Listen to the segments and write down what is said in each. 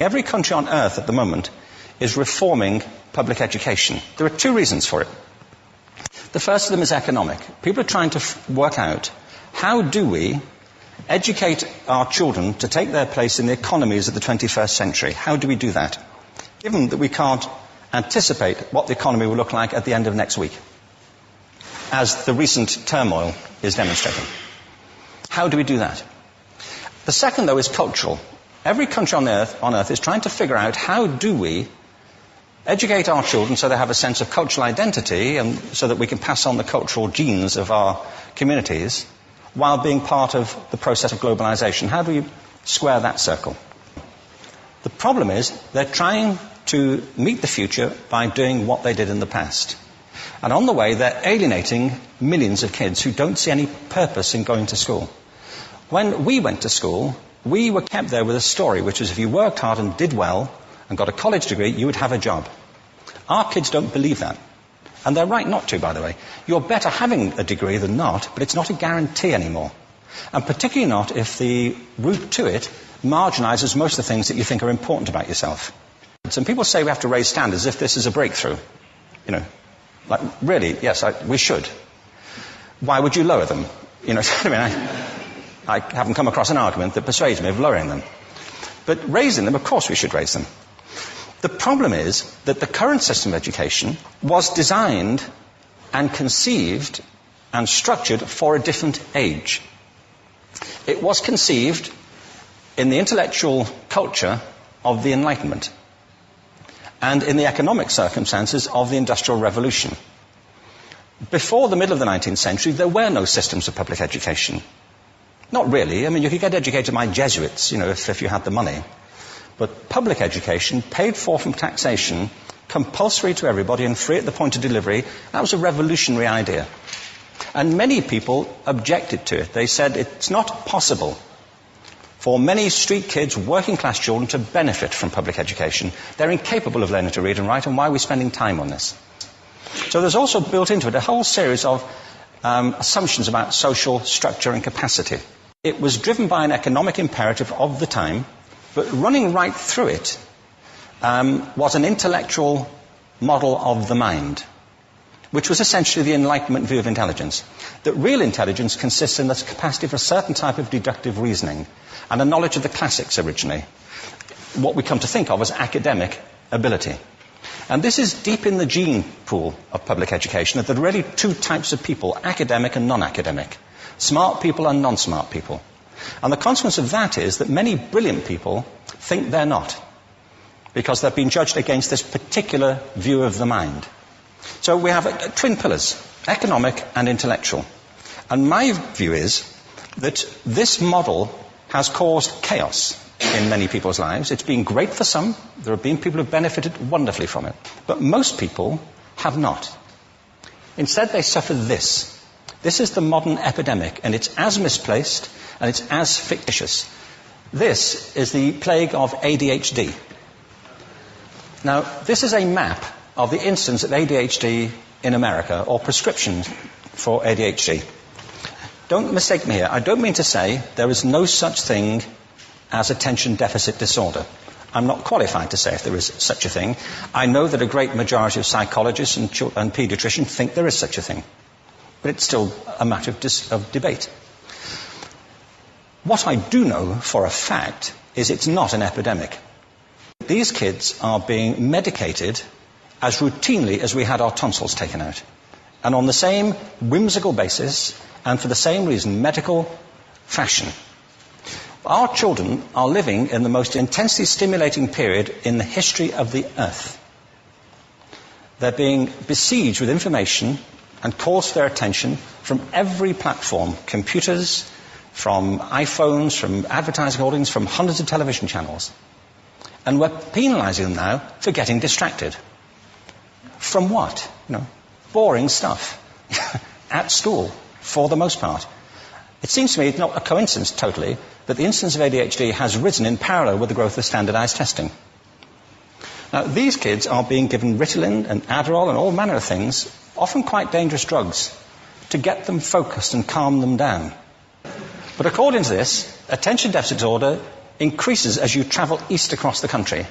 Every country on earth at the moment is reforming public education. There are two reasons for it. The first of them is economic. People are trying to work out, how do we educate our children to take their place in the economies of the 21st century? How do we do that? Given that we can't anticipate what the economy will look like at the end of next week, as the recent turmoil is demonstrating. How do we do that? The second, though, is cultural. Every country on earth is trying to figure out, how do we educate our children so they have a sense of cultural identity and so that we can pass on the cultural genes of our communities while being part of the process of globalization. How do we square that circle? The problem is they're trying to meet the future by doing what they did in the past. And on the way, they're alienating millions of kids who don't see any purpose in going to school. When we went to school, we were kept there with a story, which is if you worked hard and did well and got a college degree, you would have a job. Our kids don't believe that. And they're right not to, by the way. You're better having a degree than not, but it's not a guarantee anymore. And particularly not if the route to it marginalizes most of the things that you think are important about yourself. Some people say we have to raise standards as if this is a breakthrough. You know, like, really, yes, we should. Why would you lower them? You know, I mean, I haven't come across an argument that persuades me of lowering them. But raising them, of course we should raise them. The problem is that the current system of education was designed and conceived and structured for a different age. It was conceived in the intellectual culture of the Enlightenment and in the economic circumstances of the Industrial Revolution. Before the middle of the 19th century, there were no systems of public education. Not really. I mean, you could get educated by Jesuits, you know, if you had the money. But public education, paid for from taxation, compulsory to everybody and free at the point of delivery, that was a revolutionary idea. And many people objected to it. They said it's not possible for many street kids, working class children, to benefit from public education. They're incapable of learning to read and write, and why are we spending time on this? So there's also built into it a whole series of assumptions about social structure and capacity. It was driven by an economic imperative of the time, but running right through it was an intellectual model of the mind, which was essentially the Enlightenment view of intelligence. That real intelligence consists in the capacity for a certain type of deductive reasoning and a knowledge of the classics originally, what we come to think of as academic ability. And this is deep in the gene pool of public education, that there are really two types of people, academic and non-academic, smart people and non-smart people. And the consequence of that is that many brilliant people think they're not, because they've been judged against this particular view of the mind. So we have twin pillars, economic and intellectual. And my view is that this model has caused chaos in many people's lives. It's been great for some. There have been people who have benefited wonderfully from it. But most people have not. Instead, they suffer this. This is the modern epidemic, and it's as misplaced and it's as fictitious. This is the plague of ADHD. Now, this is a map of the incidence of ADHD in America, or prescriptions for ADHD. Don't mistake me here. I don't mean to say there is no such thing as attention deficit disorder. I'm not qualified to say if there is such a thing. I know that a great majority of psychologists and paediatricians think there is such a thing. But it's still a matter of debate. What I do know for a fact is it's not an epidemic. These kids are being medicated as routinely as we had our tonsils taken out. And on the same whimsical basis, and for the same reason, medical fashion. Our children are living in the most intensely stimulating period in the history of the earth. They're being besieged with information and calls for their attention from every platform, computers, from iPhones, from advertising holdings, from hundreds of television channels. And we're penalizing them now for getting distracted. From what? You know, boring stuff. At school, for the most part. It seems to me it's not a coincidence totally that the incidence of ADHD has risen in parallel with the growth of standardized testing. Now, these kids are being given Ritalin and Adderall and all manner of things, often quite dangerous drugs, to get them focused and calm them down. But according to this, attention deficit disorder increases as you travel east across the country.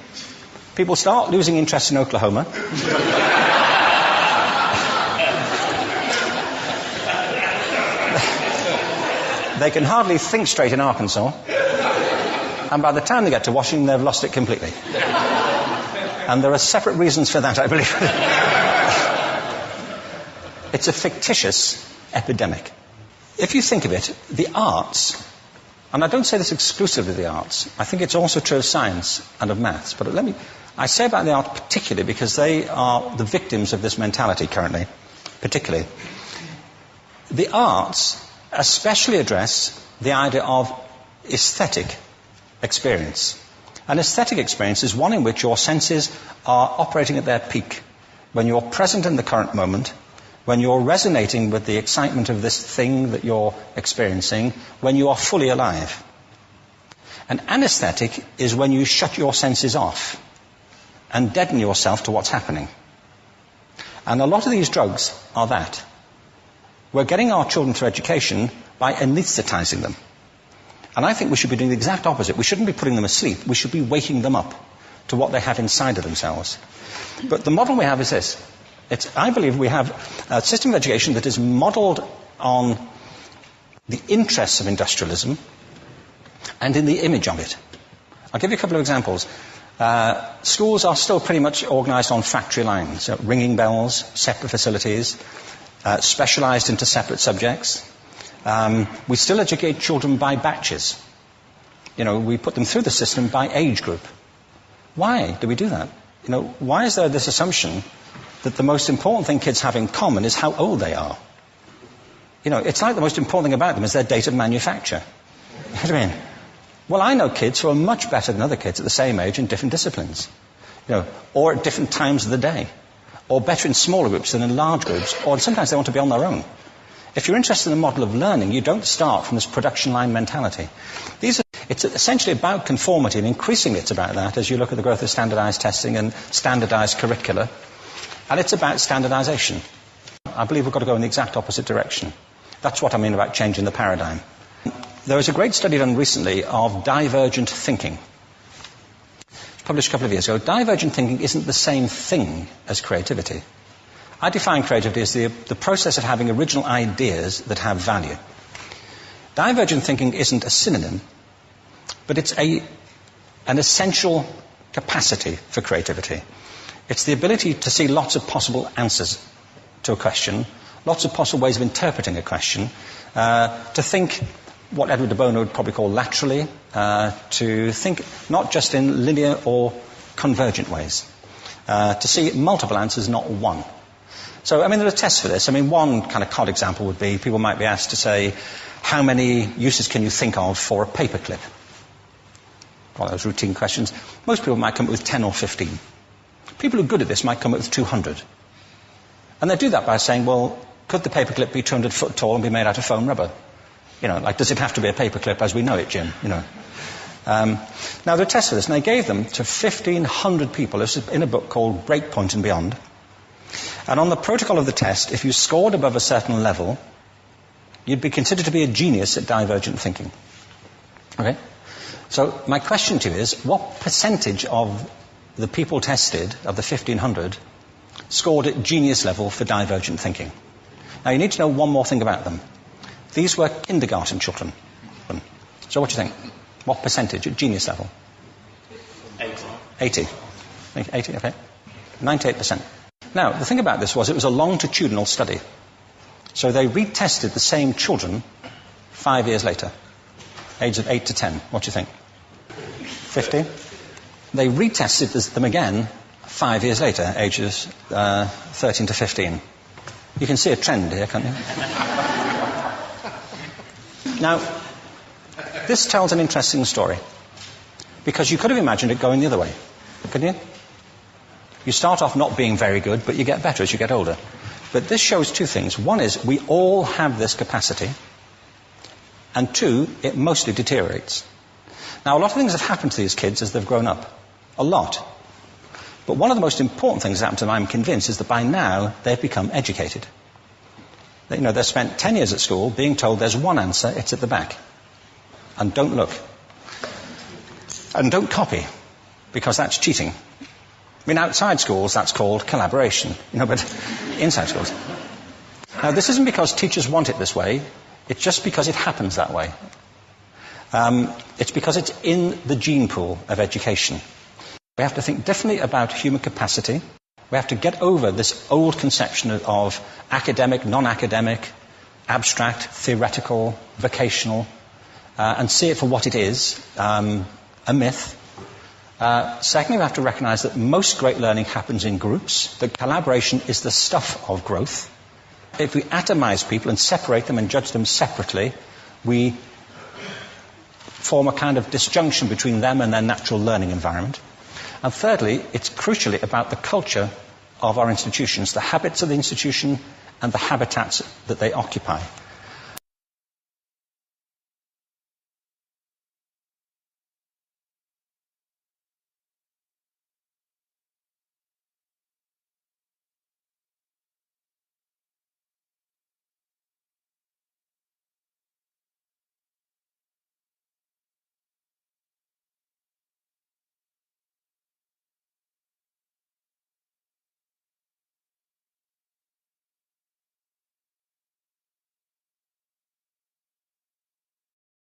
People start losing interest in Oklahoma. They can hardly think straight in Arkansas. And by the time they get to Washington, they've lost it completely. And there are separate reasons for that, I believe. It's a fictitious epidemic. If you think of it, the arts, and I don't say this exclusively of the arts, I think it's also true of science and of maths, but I say about the arts particularly because they are the victims of this mentality currently, particularly. The arts especially address the idea of aesthetic experience. An aesthetic experience is one in which your senses are operating at their peak, when you're present in the current moment, when you're resonating with the excitement of this thing that you're experiencing, when you are fully alive. An anesthetic is when you shut your senses off and deaden yourself to what's happening. And a lot of these drugs are that. We're getting our children through education by anesthetizing them. And I think we should be doing the exact opposite. We shouldn't be putting them asleep. We should be waking them up to what they have inside of themselves. But the model we have is this. I believe we have a system of education that is modeled on the interests of industrialism and in the image of it. I'll give you a couple of examples. Schools are still pretty much organized on factory lines, ringing bells, separate facilities, specialized into separate subjects. We still educate children by batches. We put them through the system by age group. Why do we do that? Why is there this assumption that the most important thing kids have in common is how old they are? It's like the most important thing about them is their date of manufacture. You know what I mean? Well, I know kids who are much better than other kids at the same age in different disciplines, or at different times of the day, or better in smaller groups than in large groups, or sometimes they want to be on their own. If you're interested in the model of learning, you don't start from this production line mentality. It's essentially about conformity, and increasingly it's about that as you look at the growth of standardized testing and standardized curricula. And it's about standardization. I believe we've got to go in the exact opposite direction. That's what I mean about changing the paradigm. There was a great study done recently of divergent thinking. Published a couple of years ago. Divergent thinking isn't the same thing as creativity. I define creativity as the process of having original ideas that have value. Divergent thinking isn't a synonym, but it's an essential capacity for creativity. It's the ability to see lots of possible answers to a question, lots of possible ways of interpreting a question, to think what Edward de Bono would probably call laterally, to think not just in linear or convergent ways, to see multiple answers, not one. So, there are tests for this. One kind of cod example would be, people might be asked to say, how many uses can you think of for a paperclip? Well, those routine questions. Most people might come up with 10 or 15. People who are good at this might come up with 200. And they do that by saying, well, could the paperclip be 200 foot tall and be made out of foam rubber? Does it have to be a paperclip as we know it, Jim? Now, there are tests for this, and they gave them to 1,500 people. This is in a book called Breakpoint and Beyond. And on the protocol of the test, if you scored above a certain level, you'd be considered to be a genius at divergent thinking. Okay? So my question to you is, what percentage of the people tested, of the 1,500, scored at genius level for divergent thinking? Now, you need to know one more thing about them. These were kindergarten children. So what do you think? What percentage at genius level? 80. 80, okay. 98%. Now, the thing about this was it was a longitudinal study. So they retested the same children 5 years later, ages of 8 to 10. What do you think? 15? They retested them again 5 years later, ages 13 to 15. You can see a trend here, can't you? Now, this tells an interesting story, because you could have imagined it going the other way, couldn't you? You start off not being very good, but you get better as you get older. But this shows two things. One is we all have this capacity, and two, it mostly deteriorates. Now, a lot of things have happened to these kids as they've grown up. A lot. But one of the most important things that happened to them, I'm convinced, is that by now they've become educated. They've spent 10 years at school being told there's one answer, it's at the back. And don't look. And don't copy, because that's cheating. I mean, outside schools, that's called collaboration, but inside schools. Now, this isn't because teachers want it this way, it's just because it happens that way. It's because it's in the gene pool of education. We have to think differently about human capacity. We have to get over this old conception of academic, non-academic, abstract, theoretical, vocational, and see it for what it is, a myth. Secondly, we have to recognise that most great learning happens in groups, that collaboration is the stuff of growth. If we atomise people and separate them and judge them separately, we form a kind of disjunction between them and their natural learning environment. And thirdly, it's crucially about the culture of our institutions, the habits of the institution and the habitats that they occupy.